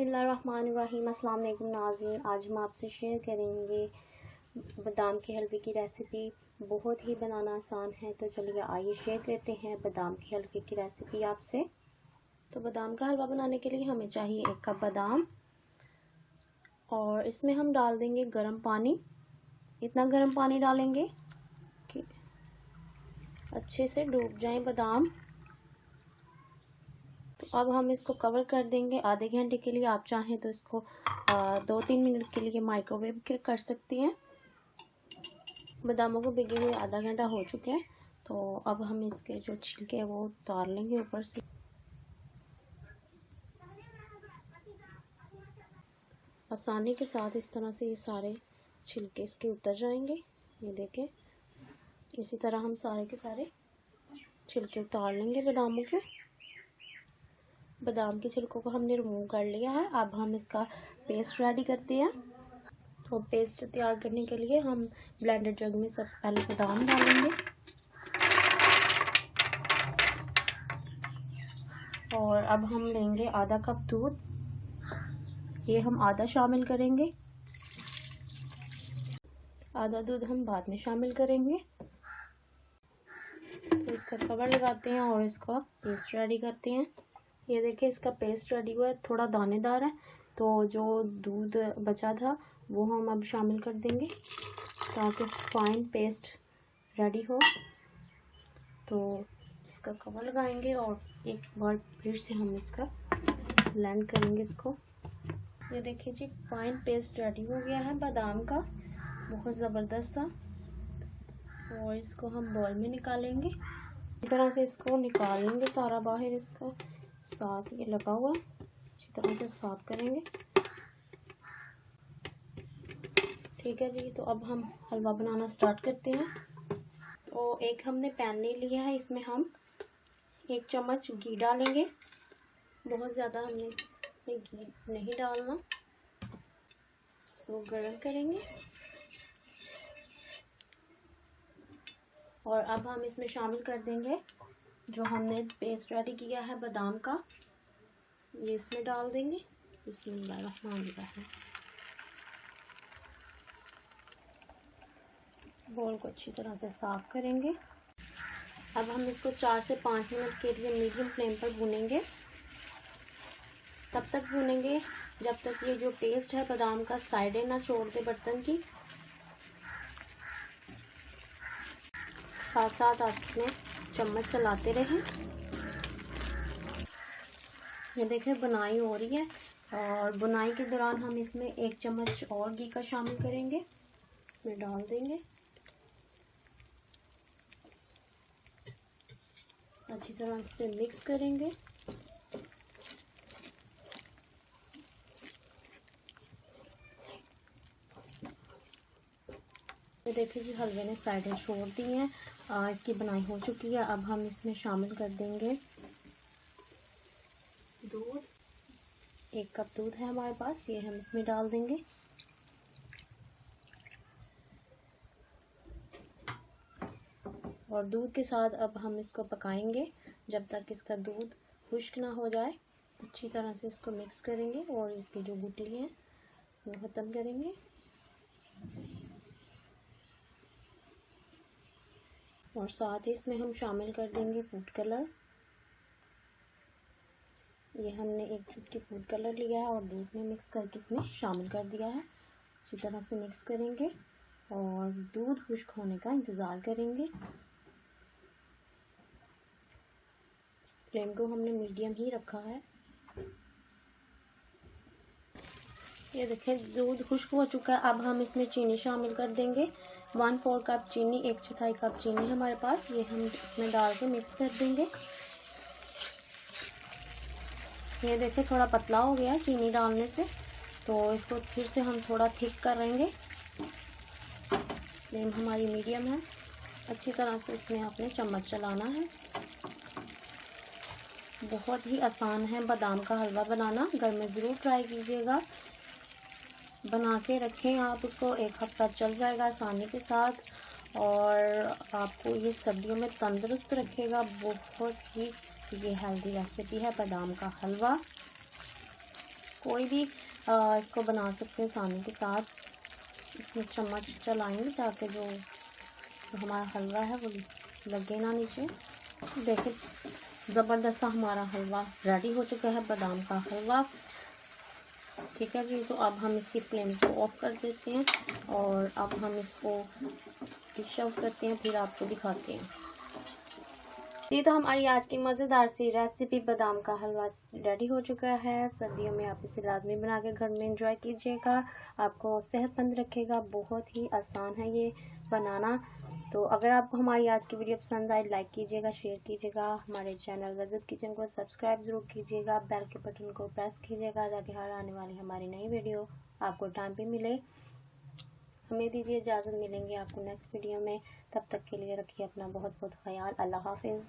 बिस्मिल्लाहिर्रहमानिर्रहीम। अस्सलाम वालेकुम नाज़रीन, आज हम आपसे शेयर करेंगे बादाम के हलवे की रेसिपी। बहुत ही बनाना आसान है, तो चलिए आइए शेयर करते हैं बादाम के हलवे की रेसिपी आपसे। तो बादाम का हलवा बनाने के लिए हमें चाहिए 1 कप बादाम, और इसमें हम डाल देंगे गर्म पानी। इतना गर्म पानी डालेंगे कि अच्छे से डूब जाएं बादाम। तो अब हम इसको कवर कर देंगे आधे घंटे के लिए। आप चाहें तो इसको 2-3 मिनट के लिए माइक्रोवेव कर सकती हैं। बादामों को भिगे हुए आधा घंटा हो चुका है, तो अब हम इसके जो छिलके हैं वो उतार लेंगे ऊपर से। आसानी के साथ इस तरह से ये सारे छिलके इसके उतर जाएंगे। ये देखें, इसी तरह हम सारे के सारे छिलके उतार लेंगे बादामों के। बादाम के छिलकों को हमने रिमूव कर लिया है। अब हम इसका पेस्ट रेडी करते हैं। तो पेस्ट तैयार करने के लिए हम ब्लेंडर जग में सबसे पहले बादाम डालेंगे, और अब हम लेंगे आधा कप दूध। ये हम आधा शामिल करेंगे, आधा दूध हम बाद में शामिल करेंगे। तो इसका कवर लगाते हैं और इसका पेस्ट रेडी करते हैं। ये देखिए, इसका पेस्ट रेडी हुआ है, थोड़ा दानेदार है। तो जो दूध बचा था वो हम अब शामिल कर देंगे ताकि फाइन पेस्ट रेडी हो। तो इसका कवर लगाएंगे और एक बार फिर से हम इसका ब्लेंड करेंगे इसको। ये देखिए जी, फाइन पेस्ट रेडी हो गया है बादाम का, बहुत ज़बरदस्त था। और इसको हम बॉल में निकालेंगे। इस तरह से इसको निकाल लेंगे सारा बाहर। इसका साथ ये लगा हुआ, अच्छी तरह से साफ करेंगे। ठीक है जी, तो अब हम हलवा बनाना स्टार्ट करते हैं। तो एक हमने पैन ले लिया है, इसमें हम 1 चम्मच घी डालेंगे। बहुत ज़्यादा हमने इसमें घी नहीं डालना। इसको गर्म करेंगे, और अब हम इसमें शामिल कर देंगे जो हमने पेस्ट रेडी किया है बादाम का। ये इसमें डाल देंगे। बिस्मिल्लाहिर्रहमानिर्रहीम। बोल को अच्छी तरह से साफ करेंगे। अब हम इसको 4 से 5 मिनट के लिए मीडियम फ्लेम पर भूनेंगे। तब तक भूनेंगे जब तक ये जो पेस्ट है बादाम का साइडें ना छोड़ दे बर्तन की। साथ साथ आप में चम्मच चलाते रहें। ये देखें, बुनाई हो रही है, और बुनाई के दौरान हम इसमें 1 चम्मच और घी का शामिल करेंगे। इसमें डाल देंगे, अच्छी तरह से मिक्स करेंगे। ये देखिए जी, हलवे ने साइडें छोड़ दी हैं। इसकी बनाई हो चुकी है। अब हम इसमें शामिल कर देंगे दूध। 1 कप दूध है हमारे पास, ये हम इसमें डाल देंगे। और दूध के साथ अब हम इसको पकाएंगे जब तक इसका दूध खुश्क ना हो जाए। अच्छी तरह से इसको मिक्स करेंगे और इसकी जो गुठली है वो ख़त्म करेंगे। और साथ ही इसमें हम शामिल कर देंगे फूड कलर। ये हमने 1 चुटकी फूड कलर लिया है और दूध में मिक्स करके इसमें शामिल कर दिया है। अच्छी तरह से मिक्स करेंगे और दूध खुश्क होने का इंतज़ार करेंगे। फ्लेम को हमने मीडियम ही रखा है। ये देखें, दूध खुश्क हो चुका है। अब हम इसमें चीनी शामिल कर देंगे। 1/4 कप चीनी, 1/4 कप चीनी हमारे पास, ये हम इसमें डाल के मिक्स कर देंगे। ये देखें, थोड़ा पतला हो गया चीनी डालने से, तो इसको फिर से हम थोड़ा थिक करेंगे। फ्लेम हमारी मीडियम है। अच्छी तरह से इसमें आपने चम्मच चलाना है। बहुत ही आसान है बादाम का हलवा बनाना, घर में ज़रूर ट्राई कीजिएगा। बना के रखें आप इसको, 1 हफ्ता चल जाएगा आसानी के साथ, और आपको ये सर्दियों में तंदुरुस्त रखेगा। बहुत ही ये हेल्दी रेसिपी है बादाम का हलवा। कोई भी इसको बना सकते हैं सानी के साथ। इसमें चम्मच चलाएंगे ताकि जो हमारा हलवा है वो लगे ना नीचे। देखिए ज़बरदस्त सा हमारा हलवा रेडी हो चुका है, बादाम का हलवा। ठीक है जी, तो अब हम इसकी फ्लेम को ऑफ कर देते हैं और अब हम इसको डिश आउट करते हैं, फिर आपको दिखाते हैं। ये तो हमारी आज की मज़ेदार सी रेसिपी बादाम का हलवा रेडी हो चुका है। सर्दियों में आप इसे लाजमी बना के घर में एंजॉय कीजिएगा, आपको सेहतमंद रखेगा। बहुत ही आसान है ये बनाना। तो अगर आपको हमारी आज की वीडियो पसंद आए, लाइक कीजिएगा, शेयर कीजिएगा। हमारे चैनल वज़ीद किचन को सब्सक्राइब ज़रूर कीजिएगा, बेल के बटन को प्रेस कीजिएगा ताकि हर आने वाली हमारी नई वीडियो आपको टाइम पे मिले। हमें दीजिए इजाज़त, मिलेंगे आपको नेक्स्ट वीडियो में। तब तक के लिए रखिए अपना बहुत बहुत ख्याल। अल्लाह हाफिज़।